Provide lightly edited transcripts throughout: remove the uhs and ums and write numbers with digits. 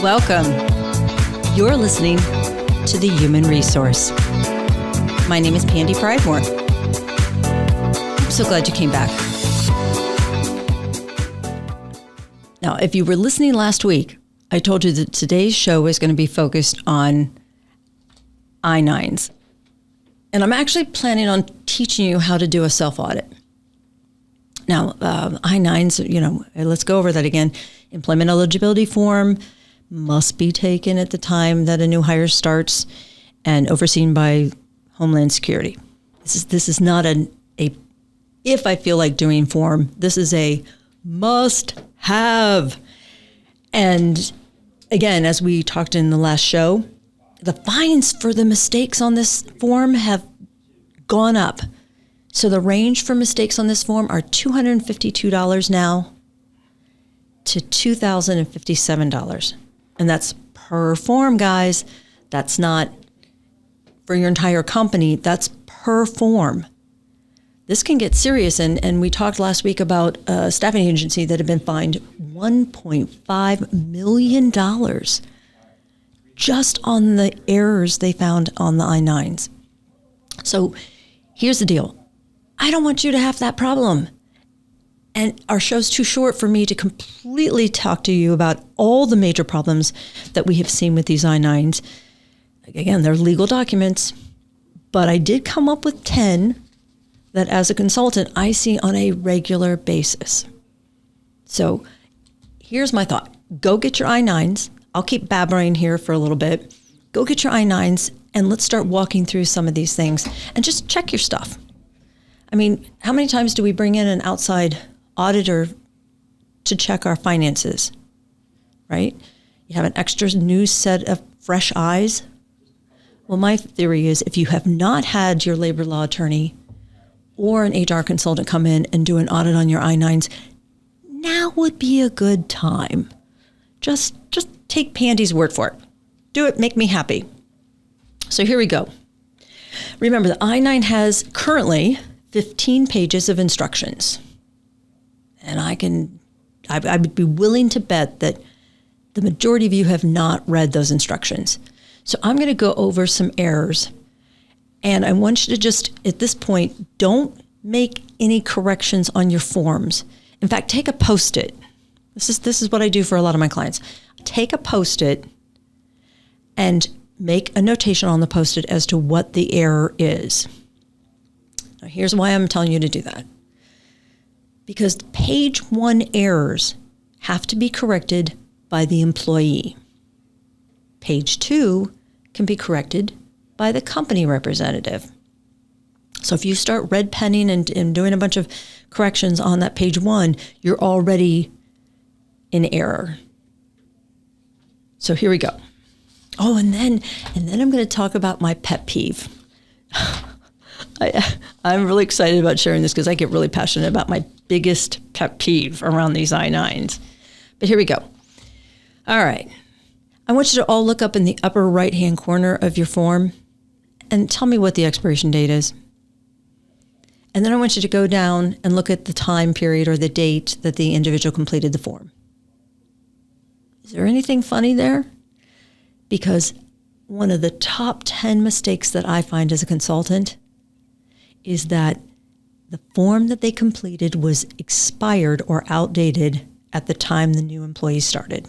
Welcome. You're listening to The Human Resource. My name is Pandy Pridemore. I'm so glad you came back. Now, if you were listening last week, I told you that today's show is going to be focused on I-9s. And I'm actually planning on teaching you how to do a self-audit. Now, I-9s, let's go over that again. Employment eligibility form must be taken at the time that a new hire starts and overseen by Homeland Security. This is not a if I feel like doing form. This is a must have. And again, as we talked in the last show, the fines for the mistakes on this form have gone up. So the range for mistakes on this form are $252 now to $2,057. And that's per form, guys. That's not for your entire company. That's per form. This can get serious. And we talked last week about a staffing agency that had been fined $1.5 million just on the errors they found on the I-9s. So here's the deal. I don't want you to have that problem. And our show's too short for me to completely talk to you about all the major problems that we have seen with these I-9s. Again, they're legal documents, but I did come up with 10 that as a consultant, I see on a regular basis. So here's my thought. Go get your I-9s. I'll keep babbling here for a little bit. Go get your I-9s and let's start walking through some of these things and just check your stuff. I mean, how many times do we bring in an outside auditor to check our finances, right? You have an extra new set of fresh eyes. Well, my theory is if you have not had your labor law attorney or an HR consultant come in and do an audit on your I-9s, now would be a good time. Just take Pandy's word for it. Do it, make me happy. So here we go. Remember, the I-9 has currently 15 pages of instructions. And I would be willing to bet that the majority of you have not read those instructions. So I'm going to go over some errors. And I want you to just, at this point, don't make any corrections on your forms. In fact, take a Post-it. This is what I do for a lot of my clients. Take a Post-it and make a notation on the Post-it as to what the error is. Now, here's why I'm telling you to do that. Because page 1 errors have to be corrected by the employee. Page 2 can be corrected by the company representative. So if you start red penning and doing a bunch of corrections on that page 1, you're already in error. So here we go. Oh, and then I'm going to talk about my pet peeve. I'm really excited about sharing this because I get really passionate about my biggest pet peeve around these I-9s. But here we go. All right. I want you to all look up in the upper right-hand corner of your form and tell me what the expiration date is. And then I want you to go down and look at the time period or the date that the individual completed the form. Is there anything funny there? Because one of the top 10 mistakes that I find as a consultant is that the form that they completed was expired or outdated at the time the new employee started.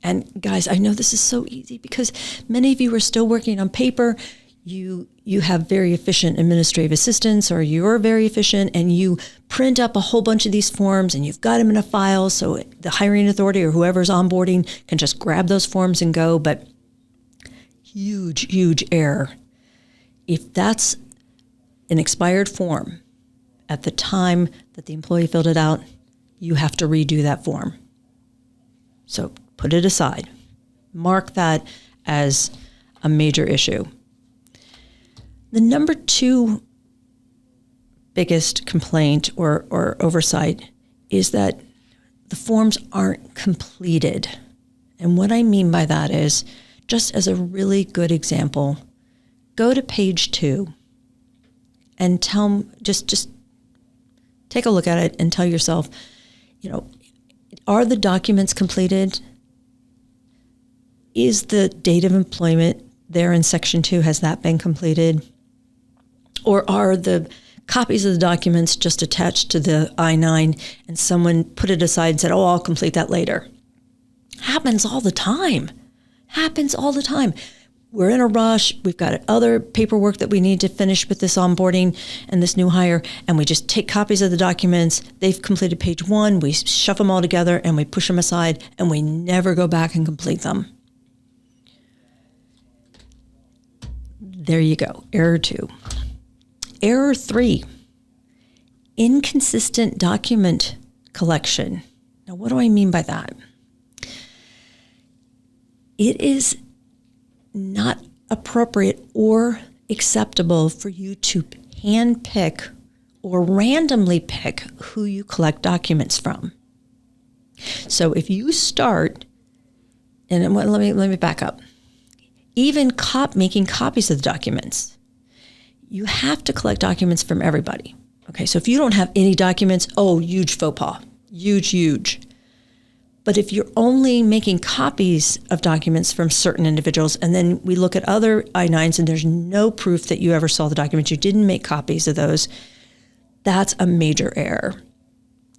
And guys, I know this is so easy because many of you are still working on paper. You have very efficient administrative assistants, or you're very efficient and you print up a whole bunch of these forms and you've got them in a file so the hiring authority or whoever's onboarding can just grab those forms and go. But huge error. If that's an expired form at the time that the employee filled it out, you have to redo that form. So put it aside. Mark that as a major issue. The number 2 biggest complaint or oversight is that the forms aren't completed. And what I mean by that is, just as a really good example, go to page 2 and just take a look at it and tell yourself, are the documents completed? is the date of employment there in Section 2, has that been completed? Or are the copies of the documents just attached to the I-9 and someone put it aside and said, oh, I'll complete that later? Happens all the time. Happens all the time. We're in a rush. We've got other paperwork that we need to finish with this onboarding and this new hire, and we just take copies of the documents. They've completed page 1. We shove them all together and we push them aside, and we never go back and complete them. There you go. Error 2. Error 3, inconsistent document collection. Now, what do I mean by that? It is not appropriate or acceptable for you to handpick or randomly pick who you collect documents from. So if you start, and let me back up. Even making copies of the documents, you have to collect documents from everybody. Okay, so if you don't have any documents, huge faux pas, huge. But if you're only making copies of documents from certain individuals, and then we look at other I-9s and there's no proof that you ever saw the documents, you didn't make copies of those, that's a major error.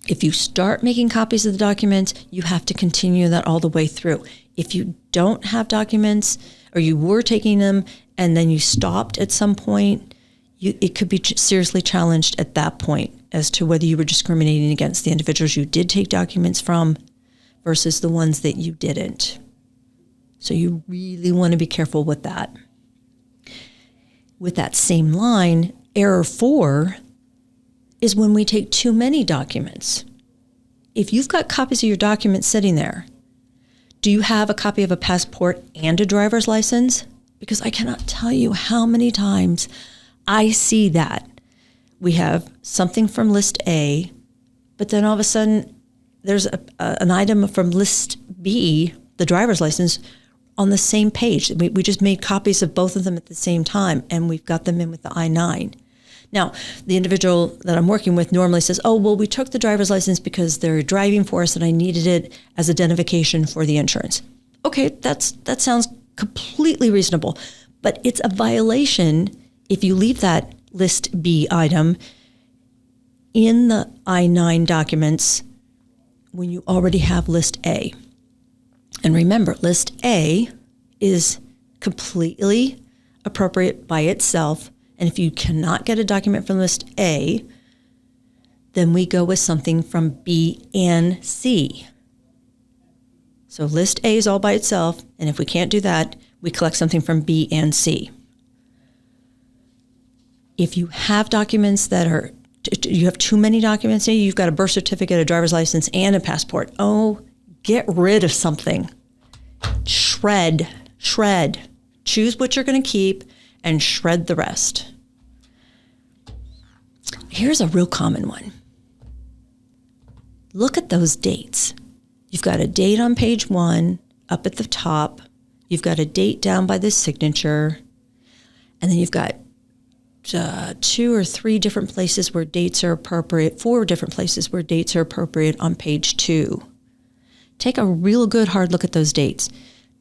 If you start making copies of the documents, you have to continue that all the way through. If you don't have documents, or you were taking them and then you stopped at some point, it could be seriously challenged at that point as to whether you were discriminating against the individuals you did take documents from versus the ones that you didn't. So you really want to be careful with that. With that same line, error 4 is when we take too many documents. If you've got copies of your documents sitting there, do you have a copy of a passport and a driver's license? Because I cannot tell you how many times I see that. We have something from list A, but then all of a sudden there's an item from list B, the driver's license, on the same page. We just made copies of both of them at the same time, and we've got them in with the I-9. Now, the individual that I'm working with normally says, we took the driver's license because they're driving for us and I needed it as identification for the insurance. Okay, that sounds completely reasonable, but it's a violation if you leave that list B item in the I-9 documents when you already have list A. And remember, list A is completely appropriate by itself. And if you cannot get a document from list A, then we go with something from B and C. So list A is all by itself. And if we can't do that, we collect something from B and C. If you have documents you have too many documents, you've got a birth certificate, a driver's license, and a passport. Get rid of something. Shred. Choose what you're going to keep and shred the rest. Here's a real common one. Look at those dates. You've got a date on page 1 up at the top. You've got a date down by the signature. And then you've got 2 or 3 different places where dates are appropriate, 4 different places where dates are appropriate on page 2. Take a real good hard look at those dates.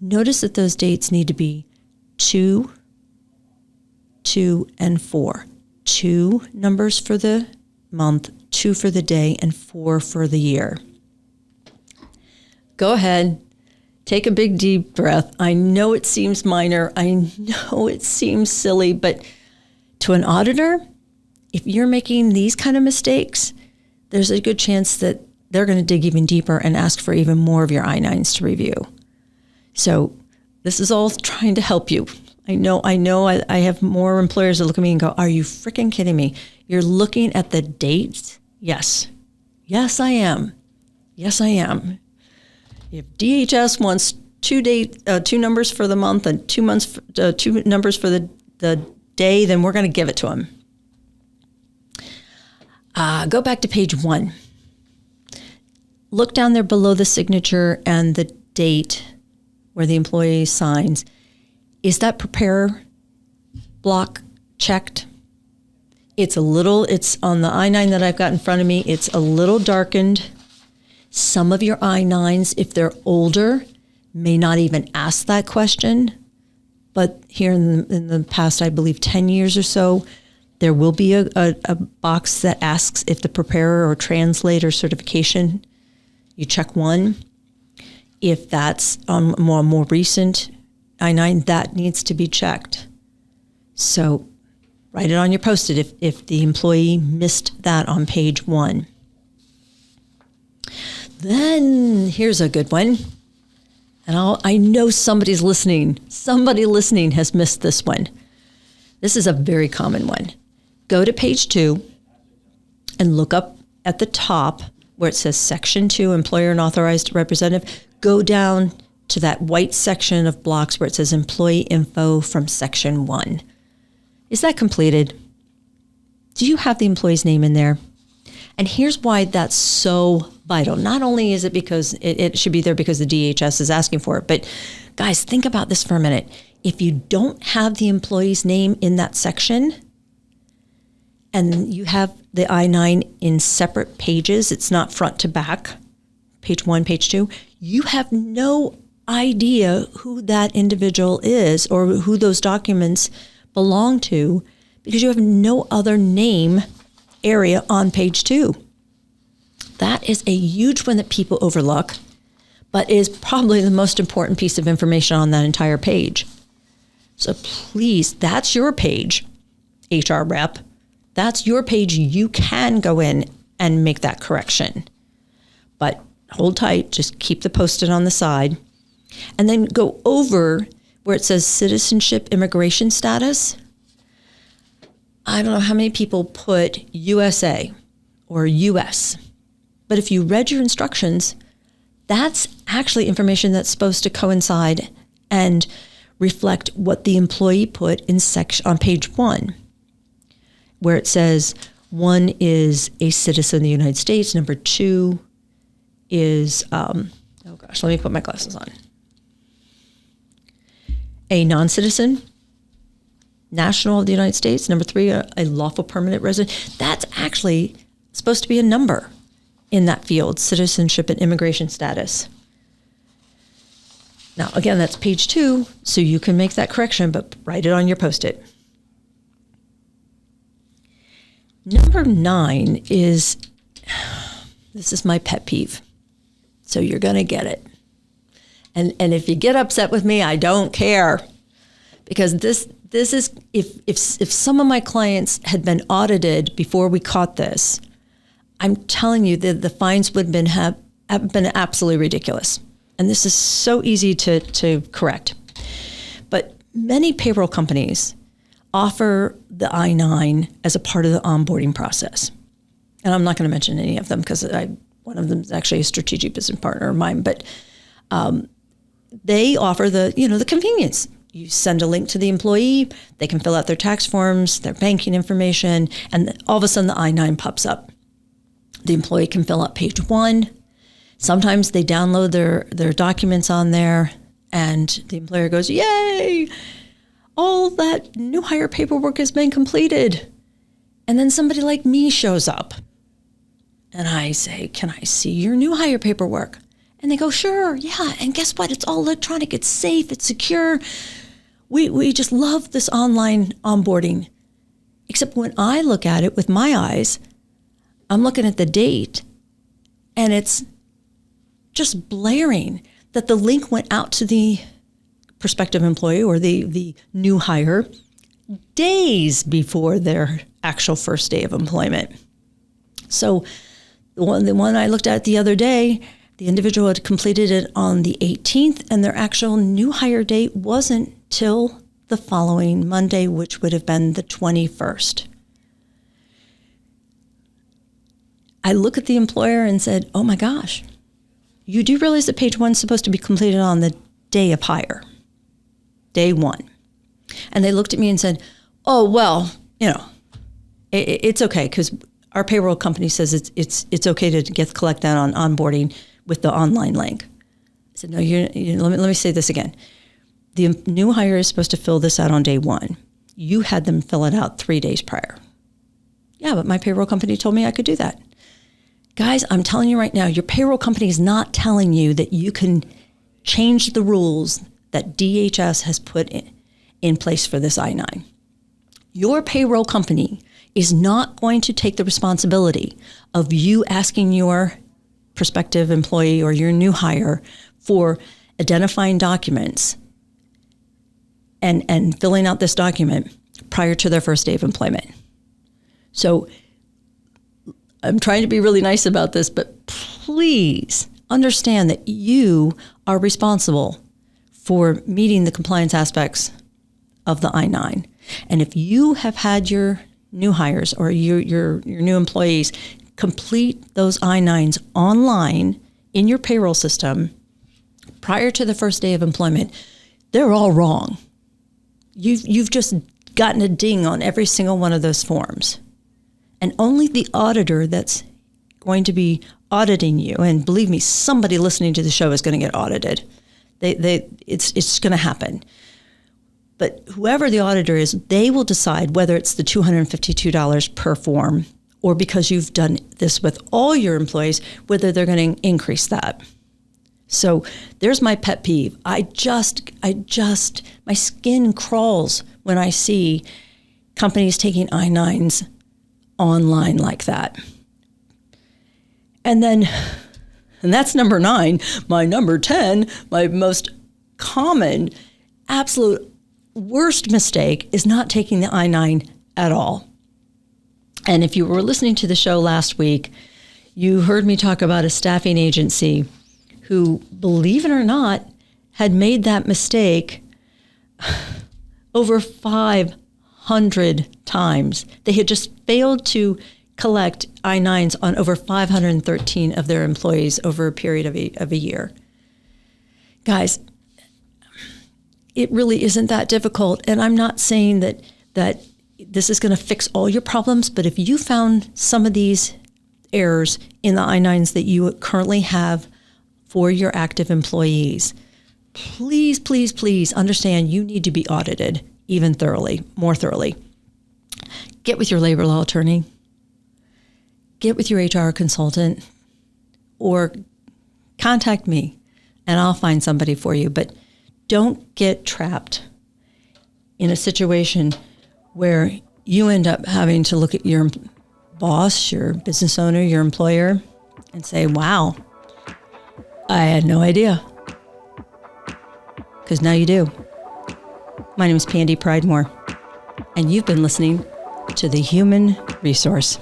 Notice that those dates need to be 2, 2, and 4. 2 numbers for the month, 2 for the day, and 4 for the year. Go ahead, take a big deep breath. I know it seems minor. I know it seems silly, but to an auditor, if you're making these kind of mistakes, there's a good chance that they're going to dig even deeper and ask for even more of your I-9s to review. So this is all trying to help you. I know I have more employers that look at me and go, are you freaking kidding me? You're looking at the dates? Yes, I am. If DHS wants 2 numbers for the month and 2 numbers for the day, then we're going to give it to them. Go back to page 1. Look down there below the signature and the date where the employee signs. Is that prepare block checked? It's on the I-9 that I've got in front of me. It's a little darkened. Some of your I-9s, if they're older, may not even ask that question. But here in the past, I believe 10 years or so, there will be a box that asks if the preparer or translator certification, you check 1. If that's on more recent I-9, that needs to be checked. So write it on your Post-it if the employee missed that on page 1. Then here's a good one. And I know somebody's listening. Somebody listening has missed this one. This is a very common one. Go to page 2 and look up at the top where it says Section 2, Employer and Authorized Representative. Go down to that white section of blocks where it says Employee Info from Section 1. Is that completed? Do you have the employee's name in there? And here's why that's so vital. Not only is it because it should be there because the DHS is asking for it, but guys, think about this for a minute. If you don't have the employee's name in that section and you have the I-9 in separate pages, it's not front to back, page 1, page 2, you have no idea who that individual is or who those documents belong to because you have no other name area on page 2. That is a huge one that people overlook, but is probably the most important piece of information on that entire page. So please, that's your page, HR rep. That's your page. You can go in and make that correction. But hold tight, just keep the Post-it on the side. And then go over where it says citizenship immigration status. I don't know how many people put USA or US, but if you read your instructions, that's actually information that's supposed to coincide and reflect what the employee put in section on page 1, where it says 1 is a citizen of the United States, number 2 is, let me put my glasses on. A non-citizen, national of the United States. Number 3, a lawful permanent resident. That's actually supposed to be a number in that field, citizenship and immigration status. Now, again, that's page 2, so you can make that correction, but write it on your Post-it. Number 9 is, this is my pet peeve, so you're going to get it. And if you get upset with me, I don't care, because this is, if some of my clients had been audited before we caught this, I'm telling you that the fines would have been absolutely ridiculous. And this is so easy to correct. But many payroll companies offer the I-9 as a part of the onboarding process. And I'm not going to mention any of them because one of them is actually a strategic business partner of mine. But they offer the convenience. You send a link to the employee, they can fill out their tax forms, their banking information, and all of a sudden the I-9 pops up. The employee can fill out page 1. Sometimes they download their documents on there, and the employer goes, yay, all that new hire paperwork has been completed. And then somebody like me shows up, and I say, can I see your new hire paperwork? And they go, sure, yeah, and guess what? It's all electronic, it's safe, it's secure. We just love this online onboarding. Except when I look at it with my eyes, I'm looking at the date, and it's just blaring that the link went out to the prospective employee or the new hire days before their actual first day of employment. So the one I looked at the other day, the individual had completed it on the 18th, and their actual new hire date wasn't till the following Monday, which would have been the 21st. I look at the employer and said, oh my gosh, you do realize that page 1 is supposed to be completed on the day of hire, day 1. And they looked at me and said, oh, well, it's okay because our payroll company says it's okay to collect that on onboarding with the online link. I said, no, let me say this again. The new hire is supposed to fill this out on day 1. You had them fill it out 3 days prior. Yeah, but my payroll company told me I could do that. Guys, I'm telling you right now, your payroll company is not telling you that you can change the rules that DHS has put in place for this I-9. Your payroll company is not going to take the responsibility of you asking your prospective employee or your new hire for identifying documents and filling out this document prior to their first day of employment. So I'm trying to be really nice about this, but please understand that you are responsible for meeting the compliance aspects of the I-9. And if you have had your new hires or your new employees complete those I-9s online in your payroll system prior to the first day of employment, they're all wrong. You've just gotten a ding on every single one of those forms. And only the auditor that's going to be auditing you, and believe me, somebody listening to the show is going to get audited. It's going to happen. But whoever the auditor is, they will decide whether it's the $252 per form, or because you've done this with all your employees, whether they're going to increase that. So there's my pet peeve. My skin crawls when I see companies taking I-9s online like that. And that's number 9. My number 10, my most common, absolute worst mistake is not taking the I-9 at all. And if you were listening to the show last week, you heard me talk about a staffing agency who, believe it or not, had made that mistake over 500 times. They had just failed to collect I-9s on over 513 of their employees over a period of a year. Guys, it really isn't that difficult. And I'm not saying that this is going to fix all your problems, but if you found some of these errors in the I-9s that you currently have for your active employees, please, please, please understand you need to be audited even more thoroughly. Get with your labor law attorney. Get with your HR consultant, or contact me and I'll find somebody for you. But don't get trapped in a situation where you end up having to look at your boss, your business owner, your employer, and say, wow, I had no idea. Because now you do. My name is Pandy Pridemore, and you've been listening to The Human Resource.